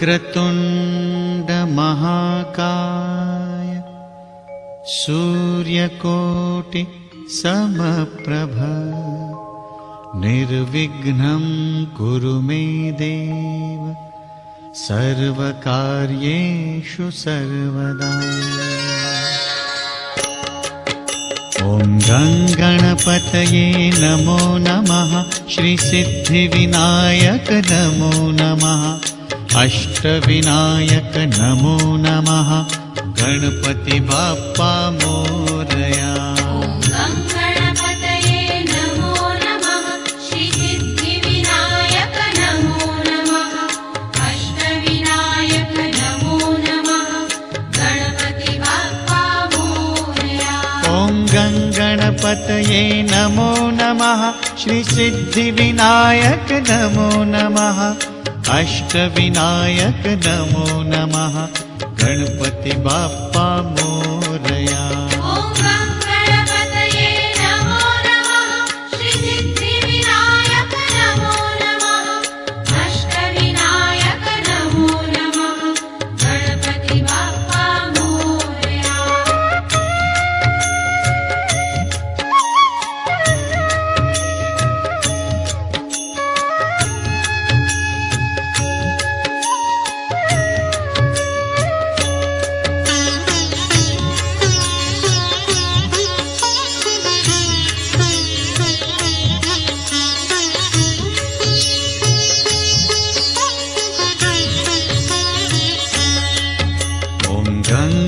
वक्रतुण्ड महाकाय सूर्यकोटि समप्रभ निर्विघ्नं कुरु मे देव सर्वकार्येषु सर्वदा। ॐ गणपतये नमो नमः। श्री सिद्धिविनायक नमो नमः। अष्टविनायक नमो नमः। गणपति बाप्पा मोरया। गणपतये नमो नमः। श्री सिद्धिविनायक नमो नमः। अष्टविनायक नमो नमः। गणपति बाप्पा मोरया।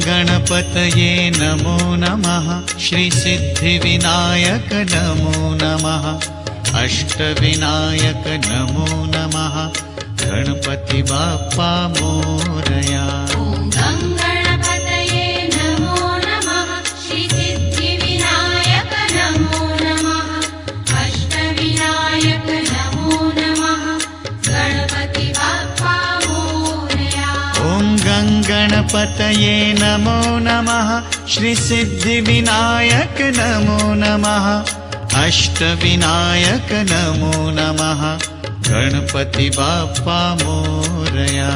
गणपतये नमो नमः। श्री सिद्धिविनायक नमो नमः। अष्टविनायक नमो नमः। गणपति बाप्पा मोरया। गणपतये नमो नमः। श्री सिद्धिविनायक नमो नमः। अष्टविनायक नमो नमः। गणपति बाप्पा मोरया।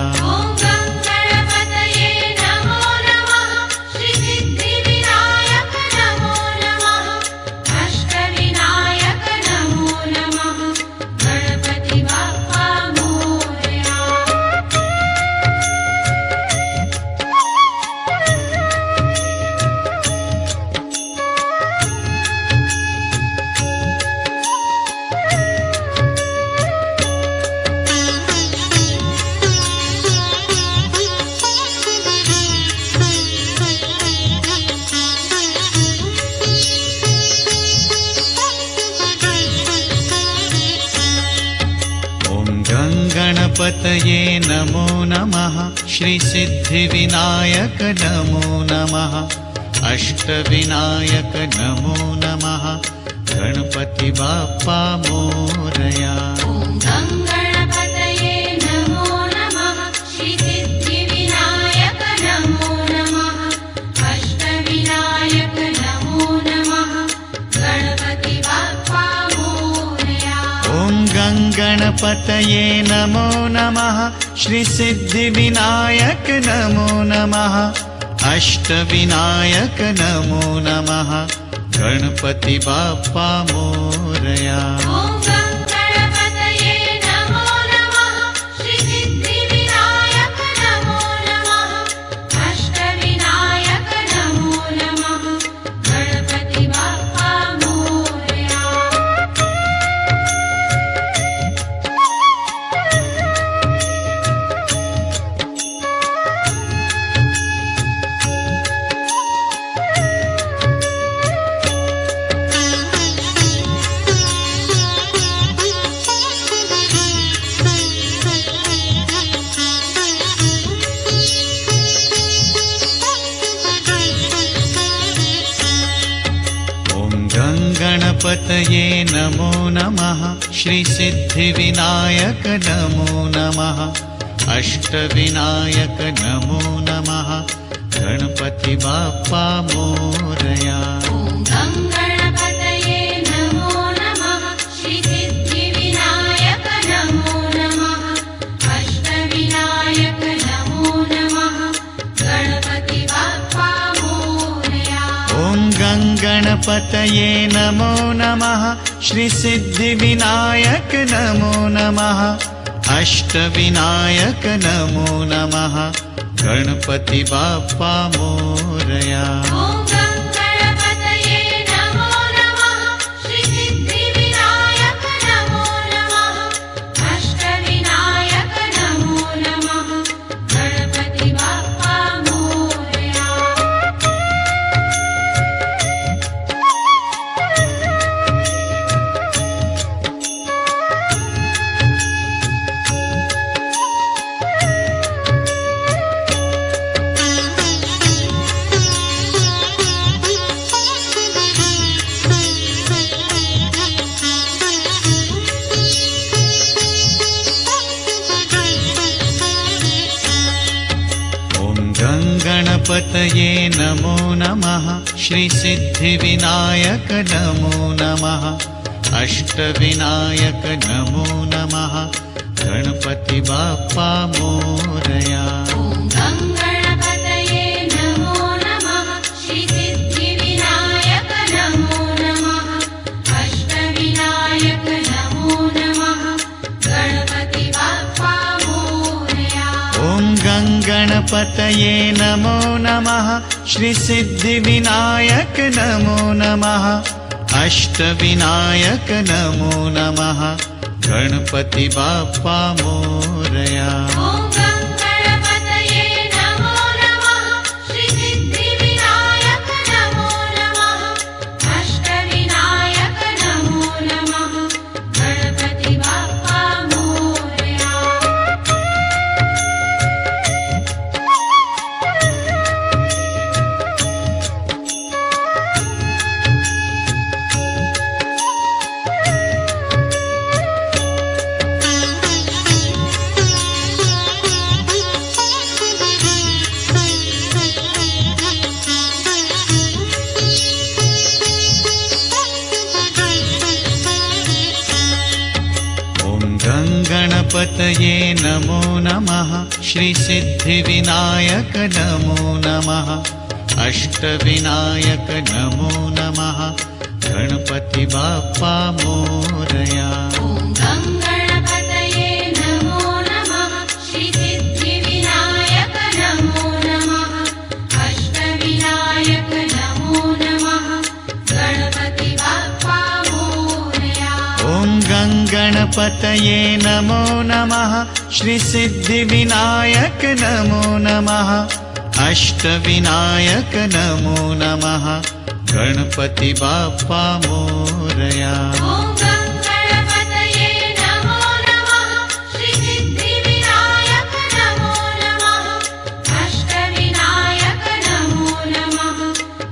गणपतये नमो नमः। श्री सिद्धिविनायक नमो नमः। अष्टविनायक नमो नमः। गणपति बाप्पा मोरया। गणपतये नमो नमः। श्री सिद्धिविनायक नमो नमः। अष्टविनायक नमो नमः। गणपति बाप्पा मोरया। गणपतये नमो नमः। श्री सिद्धिविनायक नमो नमः। अष्टविनायक नमो नमः। गणपति बाप्पा मोरया। श्री सिद्धिविनायक नमो नमः। अष्टविनायक गणपतये नमो नमः श्रीसिद्धिविनायक नमो नमः अष्टविनायक नमो नमः गणपति बाप्पा मोरया। ॐ गणपतये नमो नमः श्रीसिद्धिविनायक नमो नमः अष्टविनायक नमो नमः गणपति बाप्पा मोरया। गणपतये नमो नमः श्रीसिद्धिविनायक नमो नमः अष्टविनायक नमो नमः गणपति बाप्पा मोरया। ॐ गणपतये नमो नमः श्रीसिद्धिविनायक नमो नमः अष्टविनायक नमो नमः गणपति बाप्पा मोरया। ॐ गणपतये नमो नमः श्रीसिद्धिविनायक नमो नमः अष्टविनायक नमो नमः गणपति बाप्पा मोरया। ॐ गणपतये नमो नमः श्रीसिद्धिविनायक नमो नमः अष्टविनायक नमो नमः गणपति बाप्पा मोरया। गणपतये नमो नमः श्रीसिद्धिविनायक नमो नमः अष्टविनायक नमो नमः गणपति बाप्पा मोरया। ॐ गणपतये नमो नमः श्रीसिद्धिविनायक नमो नमः अष्टविनायक नमो नमः गणपति बाप्पा मोरया। ॐ गणपतये नमो नमः श्रीसिद्धिविनायक नमो नमः अष्टविनायक नमो नमः गणपति बाप्पा मोरया। ॐ गणपतये नमो नमः श्रीसिद्धिविनायक नमो नमः अष्टविनायक नमो नमः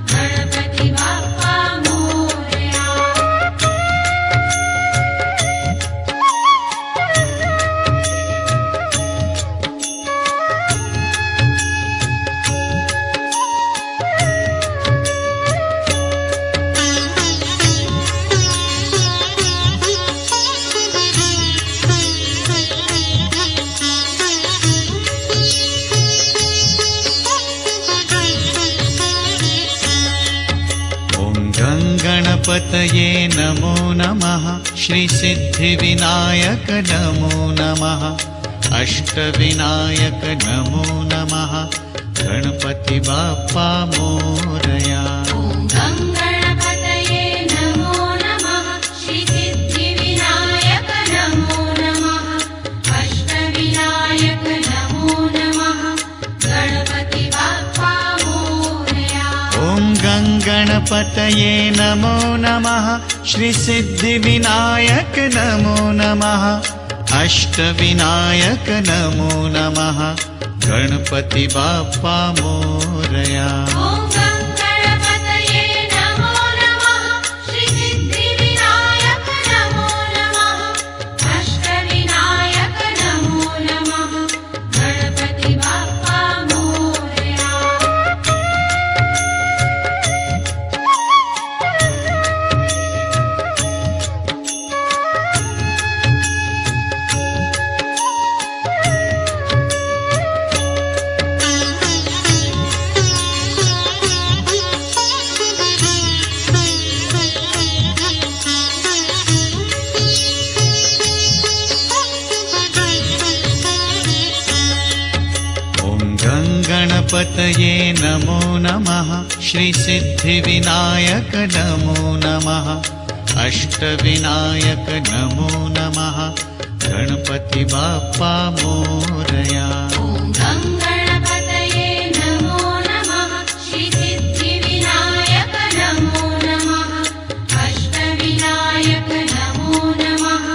गणपति बाप्पा मोरया। गणपतये नमो नमः श्रीसिद्धिविनायक नमो नमः अष्टविनायक नमो नमः गणपति बाप्पा मोरया। ॐ गणपतये नमो नमः श्रीसिद्धिविनायक नमो नमः अष्टविनायक नमो नमः गणपति बाप्पा मोरया। ॐ गणपतये नमो नमः श्रीसिद्धिविनायक नमो नमः अष्टविनायक नमो नमः गणपति बाप्पा मोरया। ॐ गणपतये नमो नमः श्रीसिद्धिविनायक नमो नमः अष्टविनायक नमो नमः गणपति बाप्पा मोरया। गङ्गणपतये नमो नमः श्रीसिद्धिविनायक नमो नमः अष्टविनायक नमो नमः गणपति बाप्पा मोरया ॐ गङ्गणपतये नमो नमः श्रीसिद्धिविनायक नमो नमः अष्टविनायक नमो नमः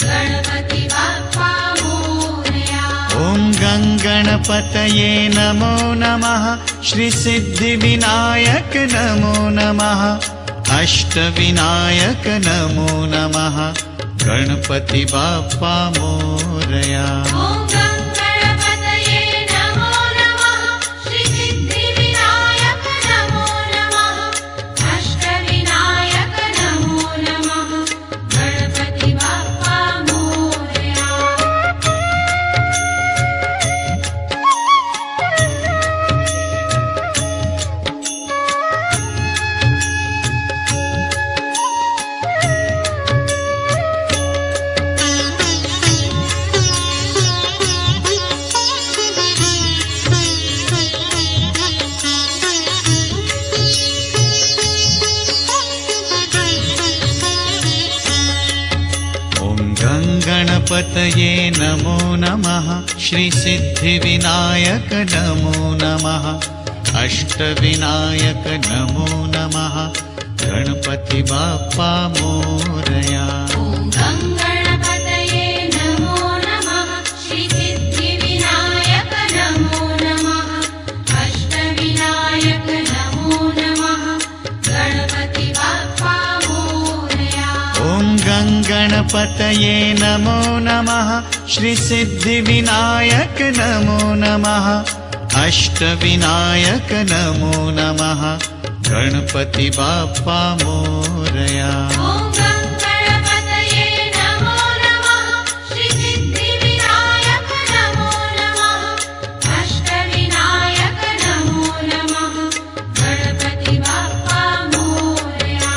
गणपति बाप्पा मोरया ॐ गङ्गणपतये नमो नमः श्रीसिद्धिविनायक नमो नमः अष्टविनायक नमो नमः गणपति बाप्पा मोरया ॐ गङ्गणपतये नमो नमः श्रीसिद्धिविनायक नमो नमः अष्टविनायक नमो नमः गणपति बाप्पा मोरया गणपतये नमो नमः श्रीसिद्धिविनायक नमो नमः अष्टविनायक नमो नमः गणपति बाप्पा मोरया ॐ गङ्गणपतये नमो नमः श्रीसिद्धिविनायक नमो नमः अष्टविनायक नमो नमः गणपति बाप्पा मोरया ॐ गङ्गणपतये नमो नमः श्रीसिद्धिविनायक नमो नमः अष्टविनायक नमो नमः गणपति बाप्पा मोरया ॐ गङ्गणपतये नमो नमः श्रीसिद्धिविनायक नमो नमः अष्टविनायक नमो नमः गणपति बाप्पा मोरया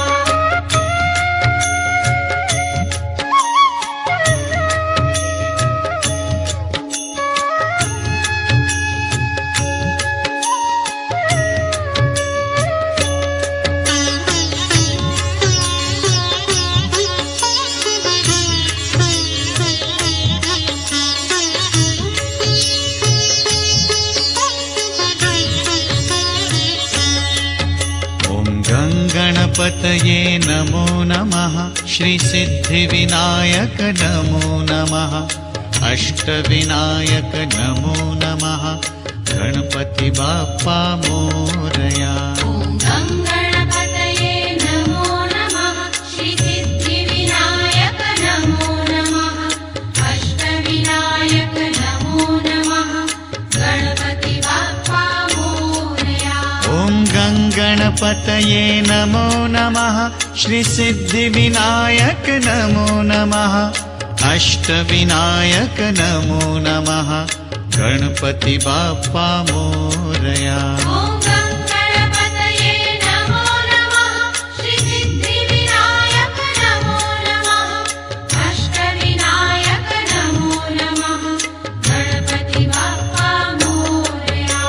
ॐ गङ्गणपतये नमो नमः श्रीसिद्धिविनायक नमो नमः अष्टविनायक नमो नमः गणपति बाप्पा मोरया ॐ गङ्गणपतये नमो नमः श्रीसिद्धिविनायक नमो नमः अष्टविनायक नमो नमः गणपति बाप्पा मोरया ॐ गङ्गणपतये नमो नमः श्रीसिद्धिविनायक नमो नमः अष्टविनायक नमो नमः गणपति बाप्पा मोरया ॐ गङ्गणपतये नमो नमः श्रीसिद्धिविनायक नमो नमः अष्टविनायक नमो नमः गणपति बाप्पा मोरया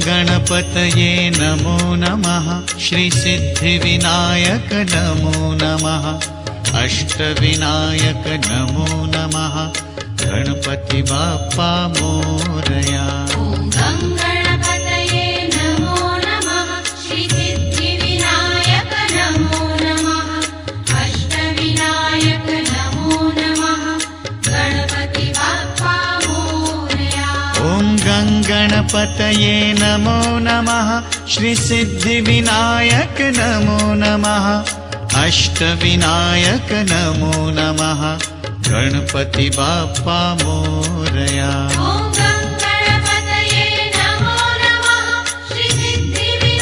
गणपतये नमो नमः श्रीसिद्धिविनायक नमो नमः अष्टविनायक नमो नमः गणपति बाप्पा मोरया ॐ गङ्गणपतये नमो नमः श्रीसिद्धिविनायक नमो नमः अष्टविनायक नमो नमः गणपति बाप्पा मोरया ॐ गङ्गणपतये नमो नमः श्रीसिद्धिविनायक नमो नमः अष्टविनायक नमो नमः गणपति बाप्पा मोरया ॐ गङ्गणपतये नमो नमः श्रीसिद्धिविनायक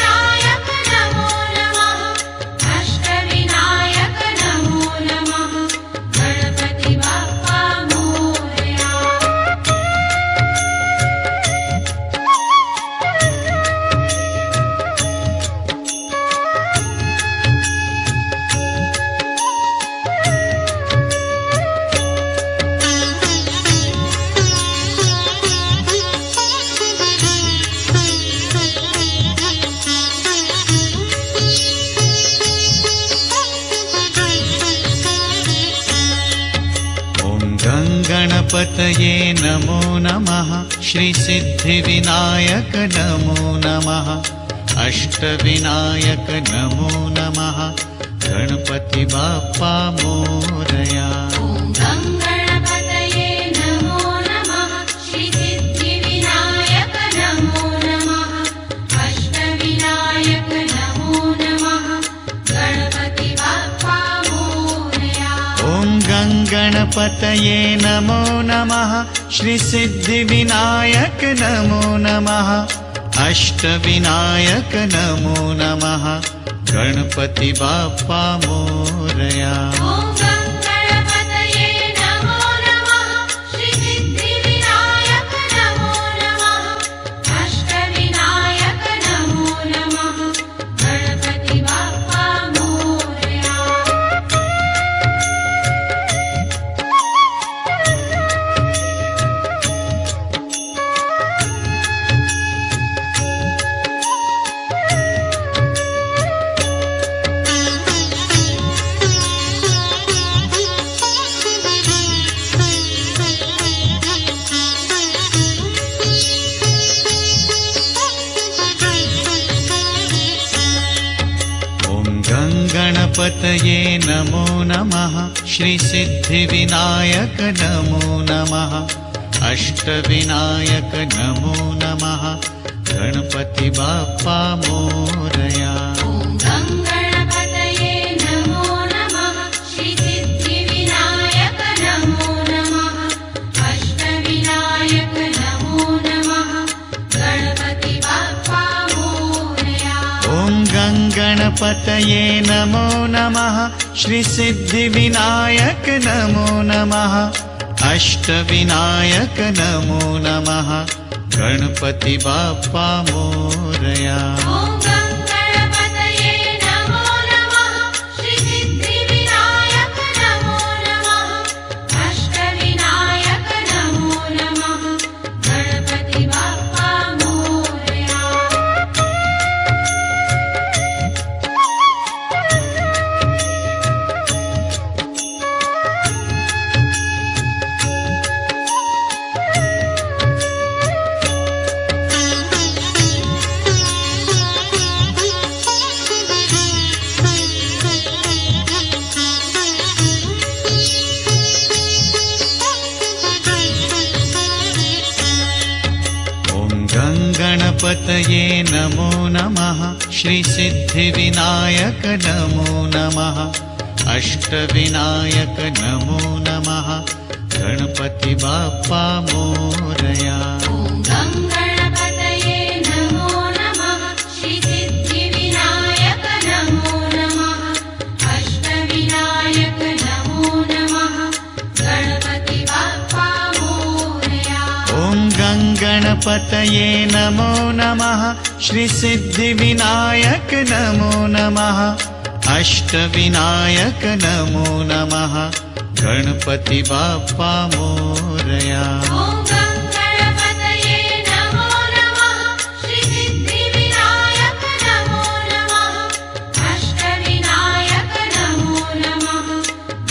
गङ्गणपतये नमो नमः श्रीसिद्धिविनायक नमो नमः अष्टविनायक नमो नमः गणपति बाप्पा मोरया। ॐ गङ्गणपतये नमो नमः श्रीसिद्धिविनायक नमो नमः अष्टविनायक नमो नमः गणपति बाप्पा मोरया। ॐ गङ्गणपतये नमो नमः श्रीसिद्धिविनायक नमो नमः अष्टविनायक नमो नमः गणपति बाप्पा मोरया। ॐ गङ्गणपतये नमो नमः श्रीसिद्धिविनायक नमो नमः अष्टविनायक नमो नमः गणपति बाप्पा मोरया। गणपतये नमो नमः श्रीसिद्धिविनायक नमो नमः अष्टविनायक नमो नमः गणपति बाप्पा मोरया। ॐ गङ्गणपतये नमो नमः श्रीसिद्धिविनायक नमो नमः अष्टविनायक नमो नमः गणपति बाप्पा मोरया। ॐ गङ्गणपतये नमो नमः श्रीसिद्धिविनायक नमो नमः अष्टविनायक नमो नमः गणपति बाप्पा मोरया। ॐ गङ्गणपतये नमो नमः श्रीसिद्धिविनायक नमो नमः अष्टविनायक नमो नमः गणपति बाप्पा मोरया। गणपतये नमो नमः श्रीसिद्धिविनायक नमो नमः अष्टविनायक नमो नमः गणपति बाप्पा मोरया। ॐ गङ्गणपतये नमो नमः श्रीसिद्धिविनायक नमो नमः अष्टविनायक नमो नमः गणपति बाप्पा मोरया। ॐ गङ्गणपतये नमो नमः श्रीसिद्धिविनायक नमो नमः अष्टविनायक नमो नमः गणपति बाप्पा मोरया। ॐ गङ्गणपतये नमो नमः श्रीसिद्धिविनायक नमो नमः अष्टविनायक नमो नमः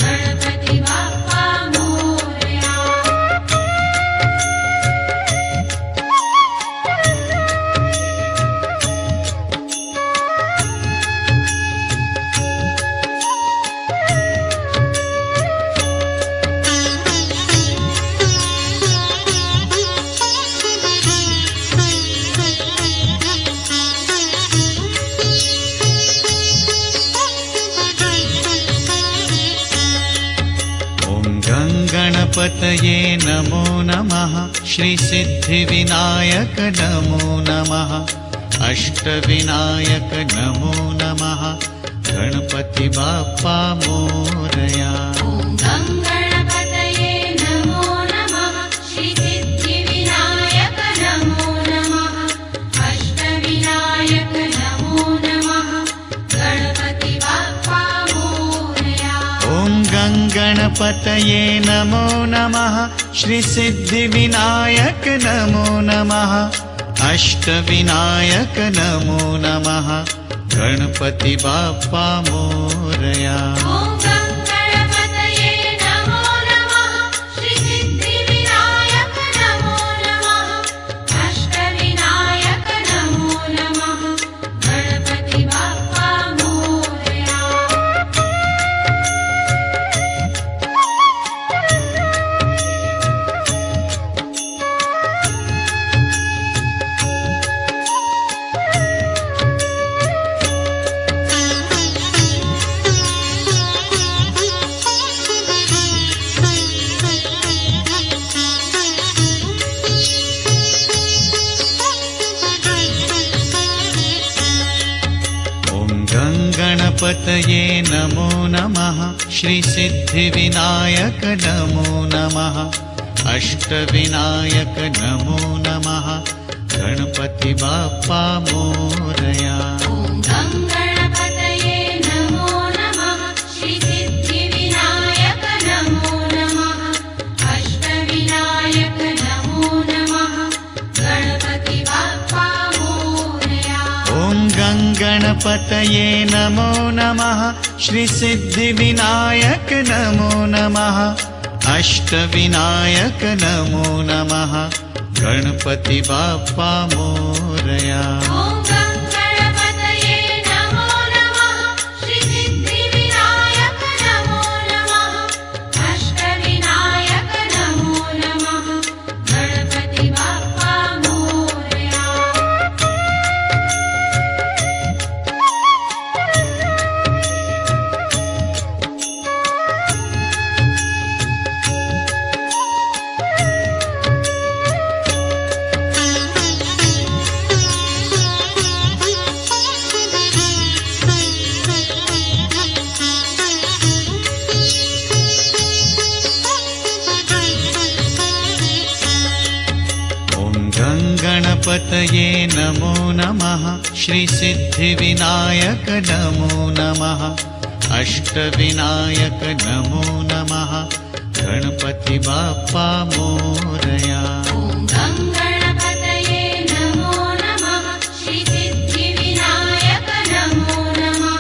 गणपति बाप्पा मोरया। गणपतये नमो नमः श्रीसिद्धिविनायक नमो नमः अष्टविनायक नमो नमः गणपति बाप्पा मोरया। ॐ गङ्गणपतये नमो नमः श्रीसिद्धिविनायक नमो नमः अष्टविनायक नमो नमः गणपति बाप्पा मोरया। ॐ गङ्गणपतये नमो नमः श्रीसिद्धिविनायक नमो नमः अष्टविनायक नमो नमः गणपति बाप्पा मोरया। ॐ गङ्गणपतये नमो नमः गणपतये नमो नमः श्रीसिद्धिविनायक नमो नमः अष्टविनायक नमो नमः गणपति बाप्पा मोरया। ॐ गं गणपतये नमो नमः श्रीसिद्धिविनायक नमो नमः अष्टविनायक नमो नमः गणपति बाप्पा मोरया। ॐ गं गणपतये नमो नमः श्रीसिद्धिविनायक नमो नमः अष्टविनायक नमो नमः गणपति बाप्पा मोरया। ॐ गं गणपतये नमो नमः श्रीसिद्धिविनायक नमो नमः अष्टविनायक नमो नमः गणपति बाप्पा मोरया। गणपतये नमो नमः श्रीसिद्धिविनायक नमो नमः अष्टविनायक नमो नमः गणपति बाप्पा मोरया। ॐ गं गणपतये नमो नमः श्रीसिद्धिविनायक नमो नमः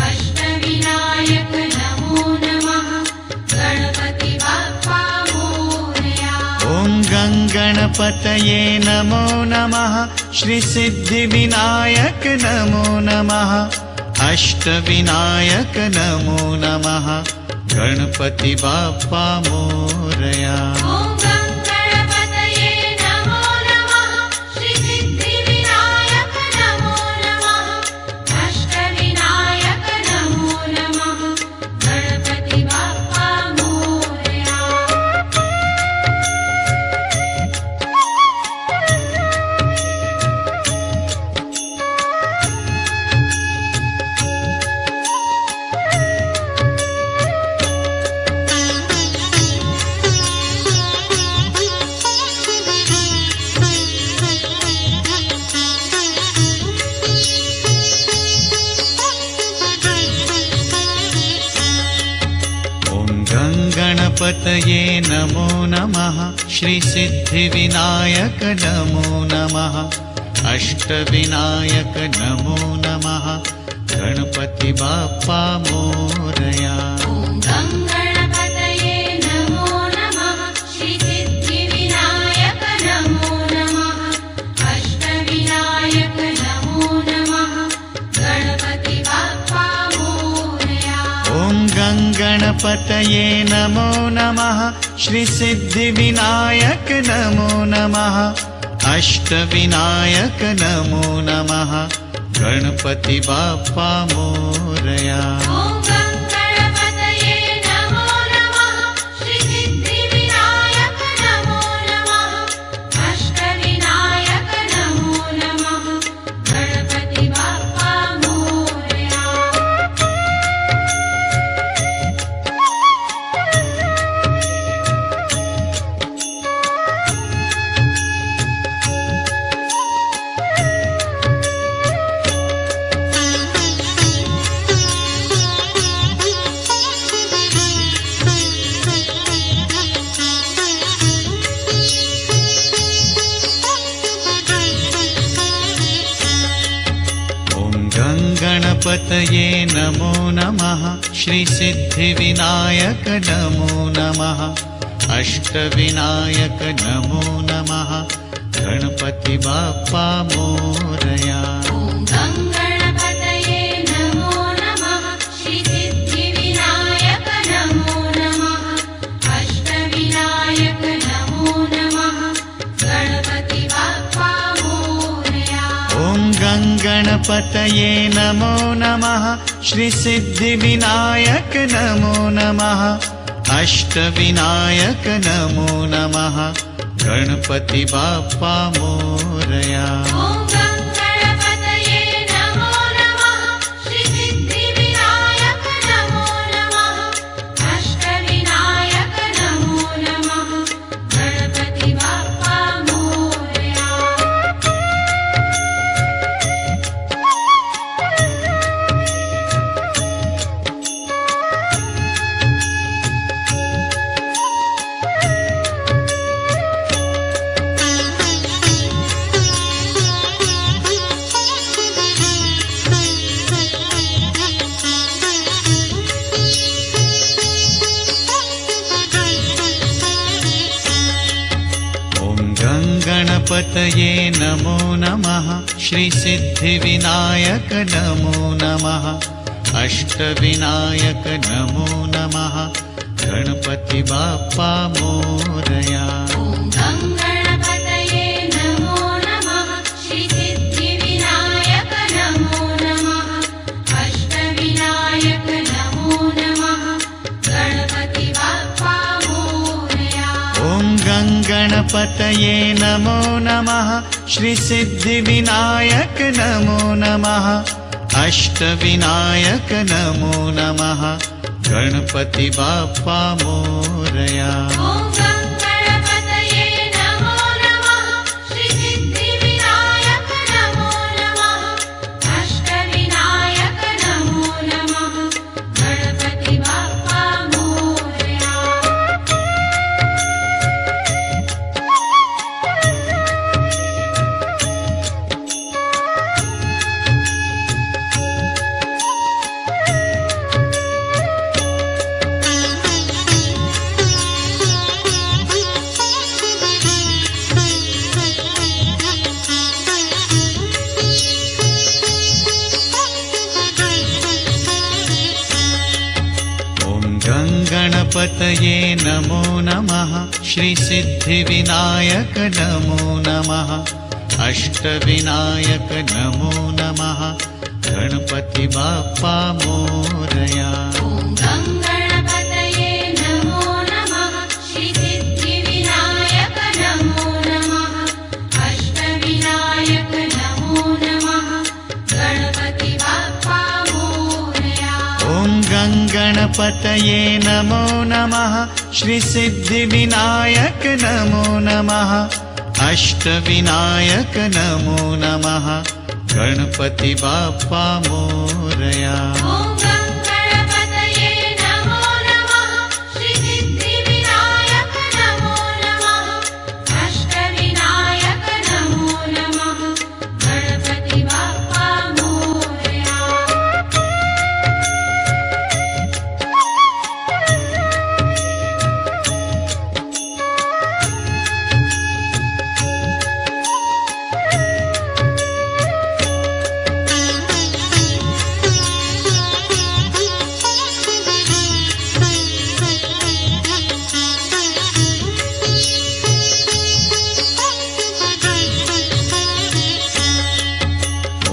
अष्टविनायक नमो नमः गणपति बाप्पा मोरया। ॐ गं गणपतये नमो नमः श्रीसिद्धिविनायक नमो नमः अष्टविनायक नमो नमः गणपति बाप्पा मोरया। ॐ गं गणपतये नमो नमः श्रीसिद्धिविनायक नमो नमः अष्टविनायक नमो नमः गणपति बाप्पा मोरया। गणपतये नमो नमः श्रीसिद्धिविनायक नमो नमः अष्टविनायक नमो नमः गणपति बाप्पा मोरया। ॐ गं गणपतये नमो नमः श्रीसिद्धिविनायक नमो नमः अष्टविनायक नमो नमः गणपति बाप्पा मोरया। ॐ गं गणपतये नमो नमः श्रीसिद्धिविनायक नमो नमः अष्टविनायक नमो नमः गणपति बाप्पा मोरया। ॐ गं गणपतये नमो नमः श्रीसिद्धिविनायक नमो नमः अष्टविनायक नमो नमः गणपति बाप्पा मोरया। गणपतये नमो नमः श्रीसिद्धिविनायक नमो नमः अष्टविनायक नमो नमः गणपति बाप्पा मोरया। ॐ गं गणपतये नमो नमः श्रीसिद्धिविनायक नमो नमः अष्टविनायक नमो नमः गणपति बाप्पा मोरया। ॐ गं गणपतये नमो नमः श्रीसिद्धिविनायक नमो नमः अष्टविनायक नमो नमः गणपति बाप्पा मोरया। ॐ गं गणपतये नमो नमः श्रीसिद्धिविनायक गणपतये नमो नमः श्रीसिद्धिविनायक नमो नमः अष्टविनायक नमो नमः गणपति बाप्पा मोरया। ॐ गं गणपतये नमो नमः श्रीसिद्धिविनायक नमो नमः अष्टविनायक नमो नमः गणपति बाप्पा मोरया। ॐ गं गणपतये नमो नमः श्रीसिद्धिविनायक नमो नमः अष्टविनायक नमो नमः गणपति बाप्पा मोरया। ॐ गं गणपतये नमो नमः श्रीसिद्धिविनायक नमो नमः अष्टविनायक नमो नमः गणपति बाप्पा मोरया। गं गणपतये नमो नमः श्रीसिद्धिविनायक नमो नमः अष्टविनायक नमो नमः गणपति बाप्पा मोरया। ॐ गं गणपतये नमो नमः श्रीसिद्धिविनायक नमो नमः अष्टविनायक नमो नमः गणपति बाप्पा मोरया। ॐ गं गणपतये नमो नमः श्रीसिद्धिविनायक नमो नमः अष्टविनायक नमो नमः गणपति बाप्पा मोरया। ॐ गं गणपतये नमो नमः श्रीसिद्धिविनायक नमो नमः अष्टविनायक नमो नमः गणपति बाप्पा मोरया।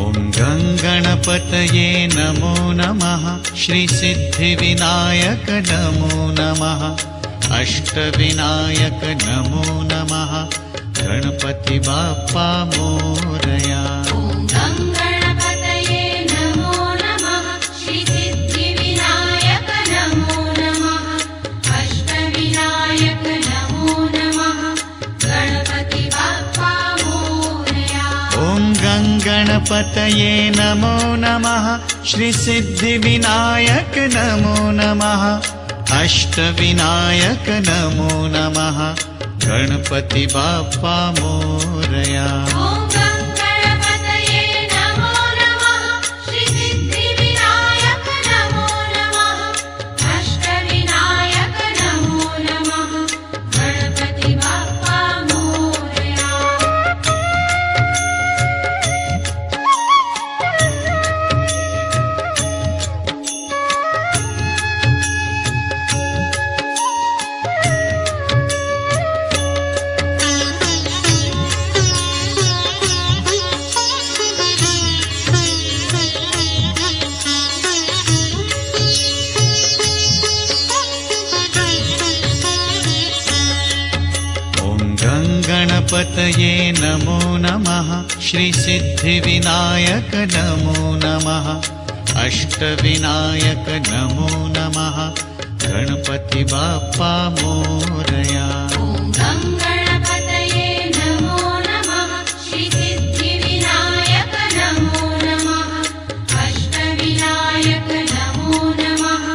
ॐ गं गणपतये नमो नमः श्रीसिद्धिविनायक नमो नमः अष्टविनायक नमो नमः गणपति बाप्पा मोरया। ॐ गं गणपतये नमो नमः श्रीसिद्धिविनायक नमो नमः अष्टविनायक नमो नमः गणपति बाप्पा मोरया। ॐ गं गणपतये नमो नमः श्रीसिद्धिविनायक नमो नमः अष्टविनायक नमो नमः गणपति बाप्पा मोरया। ॐ गं गणपतये नमो नमः श्रीसिद्धिविनायक नमो नमः अष्टविनायक नमो नमः गणपति बाप्पा मोरया। गणपतये नमो नमः श्रीसिद्धिविनायक नमो नमः अष्टविनायक नमो नमः गणपति बाप्पा मोरया। ॐ गं गणपतये नमो नमः श्रीसिद्धिविनायक नमो नमः अष्टविनायक नमो नमः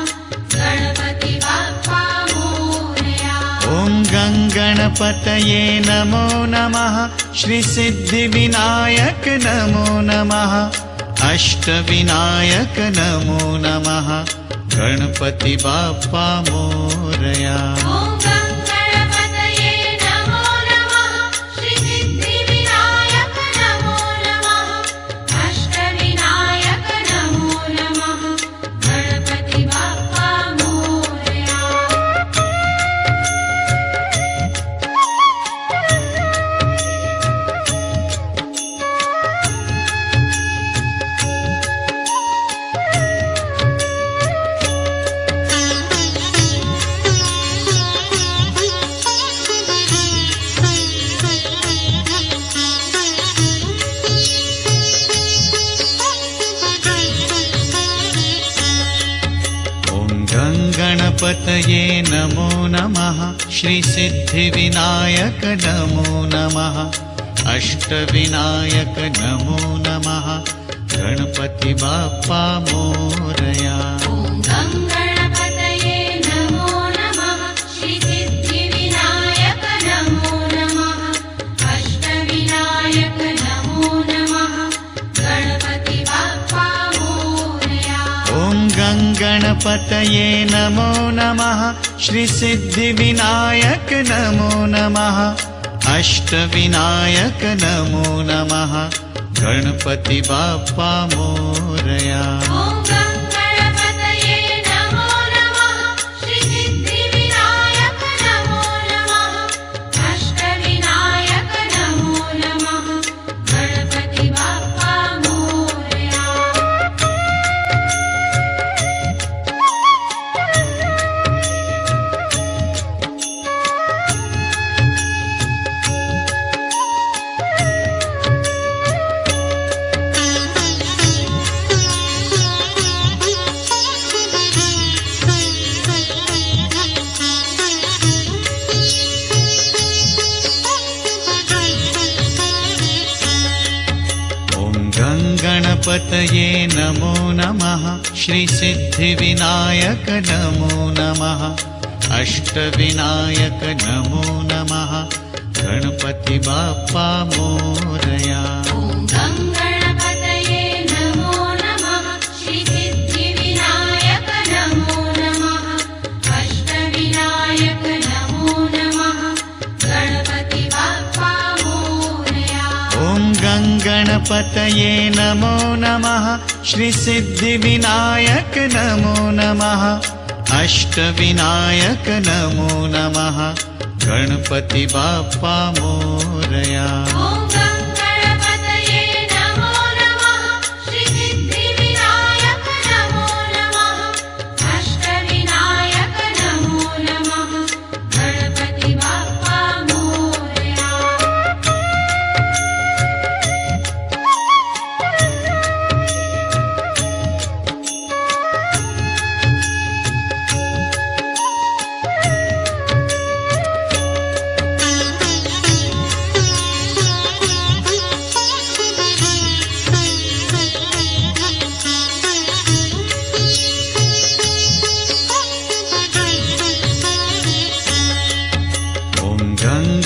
गणपति बाप्पा मोरया। ॐ गं गणपतये नमो नमः श्रीसिद्धिविनायक नमो नमः अष्टविनायक नमो नमः गणपति बाप्पा मोरया। ॐ गं गणपतये नमो नमः श्रीसिद्धिविनायक गणपतये नमो नमः श्रीसिद्धिविनायक नमो नमः अष्टविनायक नमो नमः गणपति बाप्पा मोरया। ॐ गं गणपतये नमो नमः श्रीसिद्धिविनायक नमो नमः अष्टविनायक नमो नमः गणपति बाप्पा मोरया। ॐ गं गणपतये नमो नमः श्रीसिद्धिविनायक नमो नमः अष्टविनायक नमो नमः गणपति बाप्पा मोरया। ॐ गं गणपतये नमो नमः श्रीसिद्धिविनायक नमो नमः अष्टविनायक नमो नमः गणपति बाप्पा मोरया। गणपतये नमो नमः श्रीसिद्धिविनायक नमो नमः अष्टविनायक नमो नमः गणपति बाप्पा मोरया। ॐ गं गणपतये नमो नमः श्रीसिद्धिविनायक नमो नमः अष्टविनायक नमो नमः गणपति बाप्पा मोरया। ॐ गं गणपतये नमो नमः श्रीसिद्धिविनायक नमो नमः अष्टविनायक नमो नमः गणपति बाप्पा मोरया। ॐ गं गणपतये नमो नमः श्रीसिद्धिविनायक नमो नमः अष्टविनायक नमो नमः गणपति बाप्पा मोरया।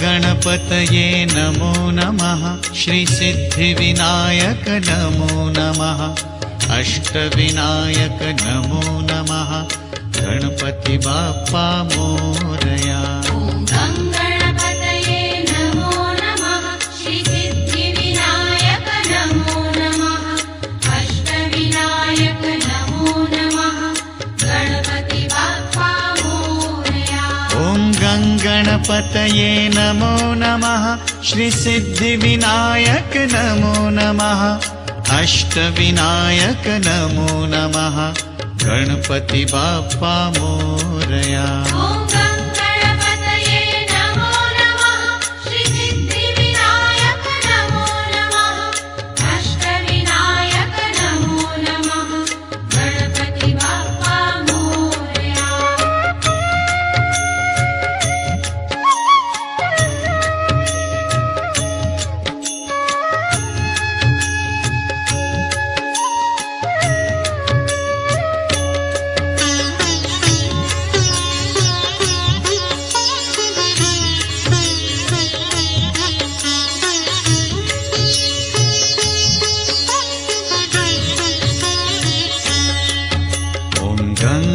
गणपतये नमो नमः श्रीसिद्धिविनायक नमो नमः अष्टविनायक नमो नमः गणपति बाप्पा मोरया। ॐ गं गणपतये नमो नमः श्रीसिद्धिविनायक नमो नमः अष्टविनायक नमो नमः गणपति बाप्पा मोरया। ॐ गं गणपतये नमो नमः श्रीसिद्धिविनायक नमो नमः अष्टविनायक नमो नमः गणपति बाप्पा मोरया। ॐ गं गणपतये नमो नमः श्रीसिद्धिविनायक नमो नमः अष्टविनायक नमो नमः गणपति बाप्पा मोरया।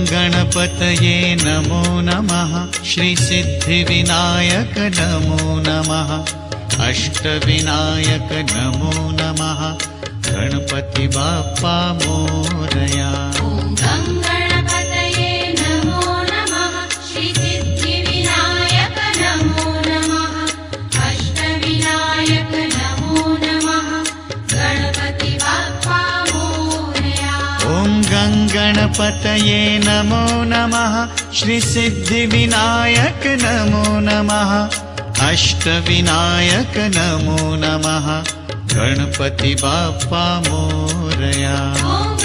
गणपतये नमो नमः श्रीसिद्धिविनायक नमो नमः अष्टविनायक नमो नमः गणपति बाप्पा मोरया। ॐ गं गणपतये नमो नमः श्रीसिद्धिविनायक नमो नमः अष्टविनायक नमो नमः गणपति बाप्पा मोरया। ॐ गं गणपतये नमो नमः श्रीसिद्धिविनायक नमो नमः अष्टविनायक नमो नमः गणपति बाप्पा मोरया। ॐ